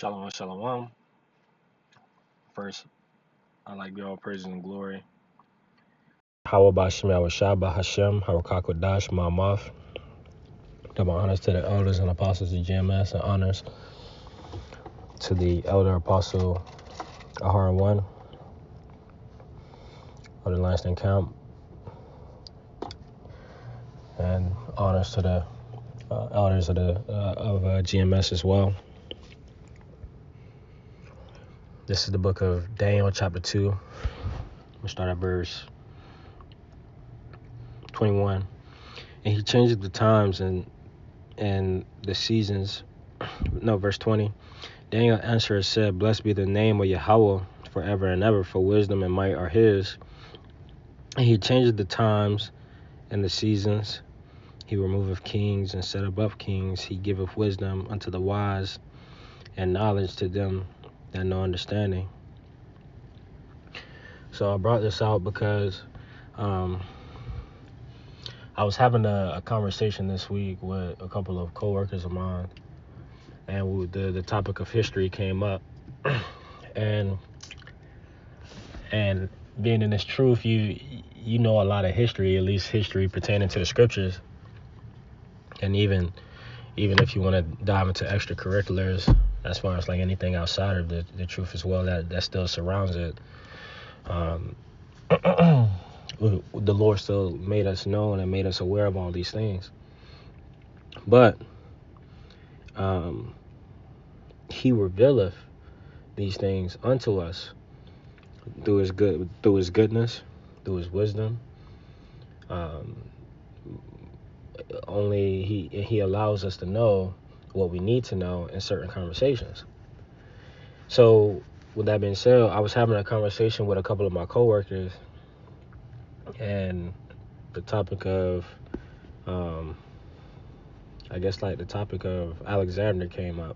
Shalom, shalom. First, I like to give all praise and glory. Hawabashim Yawashaba Hashem, Harakakodash, Mamath. Double honors to the elders and apostles of GMS, and honors to the elder apostle Aharon 1 of the Lansing Camp, and honors to the elders of GMS as well. This is the book of Daniel, chapter 2. We'll start at verse 21. And he changes the times and the seasons. No, verse 20. Daniel answered and said, Blessed be the name of Yahweh forever and ever, for wisdom and might are his. And he changes the times and the seasons. He removeth kings and set above kings. He giveth wisdom unto the wise and knowledge to them that know understanding. So I brought this out because I was having a conversation this week with a couple of coworkers of mine, and the topic of history came up. and being in this truth, you know a lot of history, at least history pertaining to the scriptures, and even if you want to dive into extracurriculars as far as like anything outside of the truth as well, that still surrounds it. The Lord still made us know and made us aware of all these things, but he revealeth these things unto us through his goodness, through his wisdom. Only he allows us to know what we need to know in certain conversations. So with that being said, I was having a conversation with a couple of my coworkers, and the topic of the topic of Alexander came up,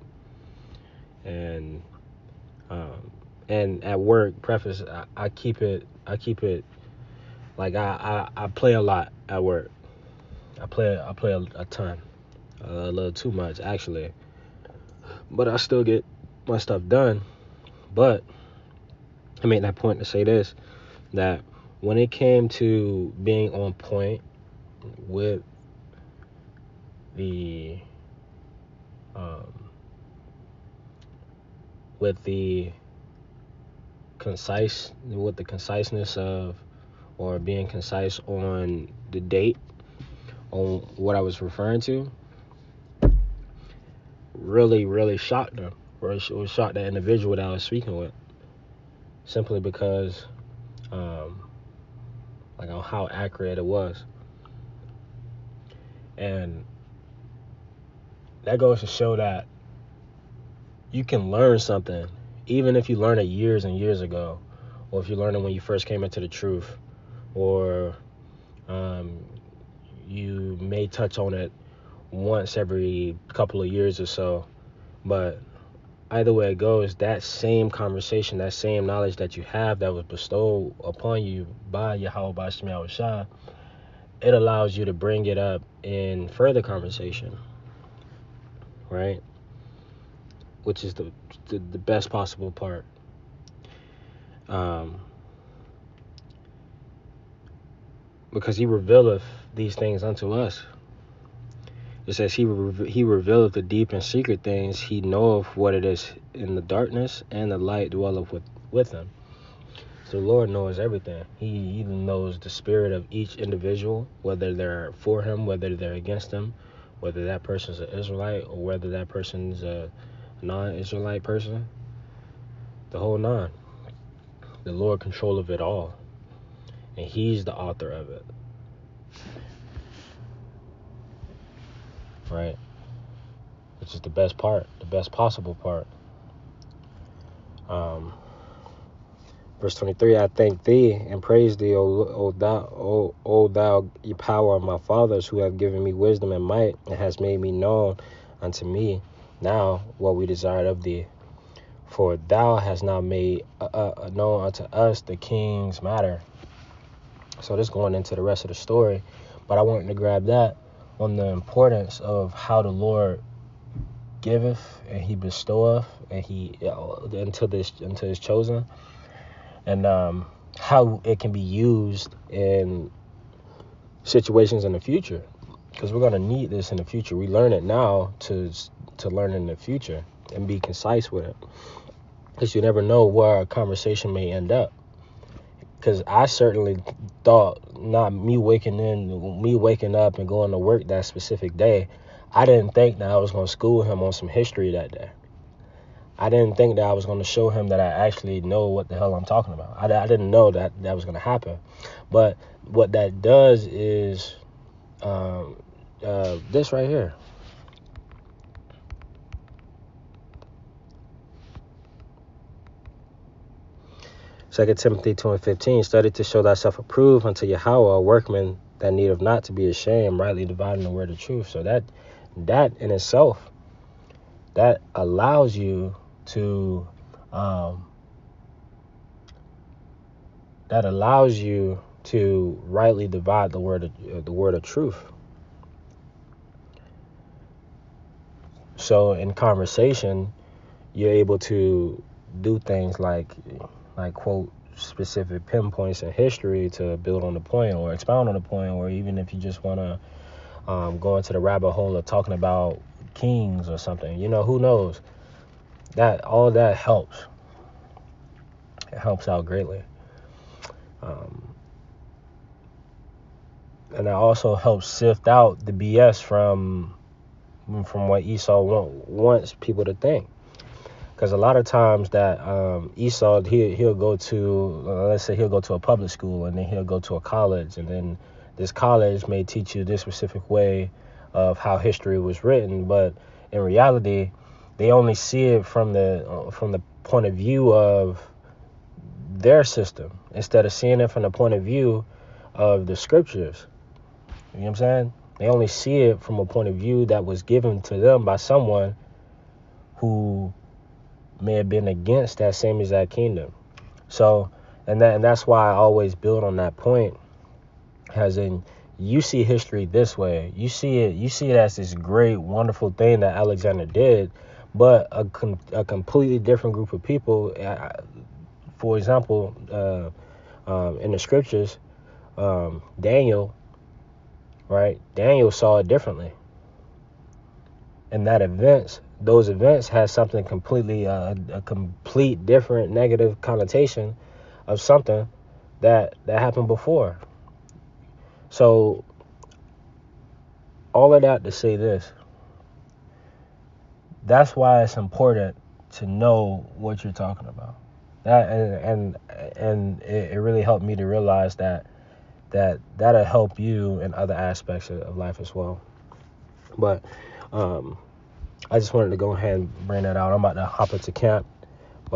and at work, preface, I keep it like I play a lot at work. I play a ton, a little too much actually, but I still get my stuff done. But I made that point to say this, that when it came to being on point with the conciseness of, or being concise on the date, on what I was referring to, really shocked them, or it shocked that individual that I was speaking with, simply because on how accurate it was. And that goes to show that you can learn something, even if you learn it years and years ago, or if you learn it when you first came into the truth, or you may touch on it once every couple of years or so. But either way it goes, that same conversation, that same knowledge that you have that was bestowed upon you by Yahweh Bashim Yahushua, it allows you to bring it up in further conversation, right? Which is the best possible part. Because he revealeth these things unto us. It says he revealeth the deep and secret things. He knoweth what it is in the darkness, and the light dwelleth with him. So the Lord knows everything. He even knows the spirit of each individual, whether they're for him, whether they're against him, whether that person's an Israelite or whether that person's a non-Israelite person. The whole nine. The Lord controlleth it all, and he's the author of it. Right? Which is the best part, the best possible part. Verse 23, I thank thee and praise thee, O thou power of my fathers, who have given me wisdom and might, and has made me known unto me now what we desired of thee. For thou hast now made known unto us the king's matter. So this going into the rest of the story, but I wanted to grab that on the importance of how the Lord giveth and he bestoweth and he until his chosen, and how it can be used in situations in the future, because we're gonna need this in the future. We learn it now to learn in the future and be concise with it, because you never know where a conversation may end up. Because I certainly thought, not me waking up and going to work that specific day, I didn't think that I was going to school him on some history that day. I didn't think that I was going to show him that I actually know what the hell I'm talking about. I didn't know that was going to happen. But what that does is this right here. 2 Timothy 2:15, study to show thyself approved unto Yahweh, a workman that needeth not to be ashamed, rightly dividing the word of truth. So that in itself, that allows you to rightly divide the word of truth. So in conversation, you're able to do things like quote specific pinpoints in history to build on the point or expound on the point, or even if you just want to go into the rabbit hole of talking about kings or something, who knows, that all that helps. It helps out greatly, and that also helps sift out the BS from what Esau wants people to think. Because a lot of times that Esau, he'll go to, let's say he'll go to a public school, and then he'll go to a college, and then this college may teach you this specific way of how history was written, but in reality, they only see it from the point of view of their system, instead of seeing it from the point of view of the scriptures. You know what I'm saying? They only see it from a point of view that was given to them by someone who may have been against that same exact kingdom. So, and that's why I always build on that point, as in, you see history this way. You see it as this great, wonderful thing that Alexander did, but a completely different group of people. For example, in the scriptures, Daniel, right? Daniel saw it differently. And those events had something completely, a complete different negative connotation of something that happened before. So all of that to say this, that's why it's important to know what you're talking about. That and it really helped me to realize that'll help you in other aspects of life as well. But I just wanted to go ahead and bring that out. I'm about to hop into camp.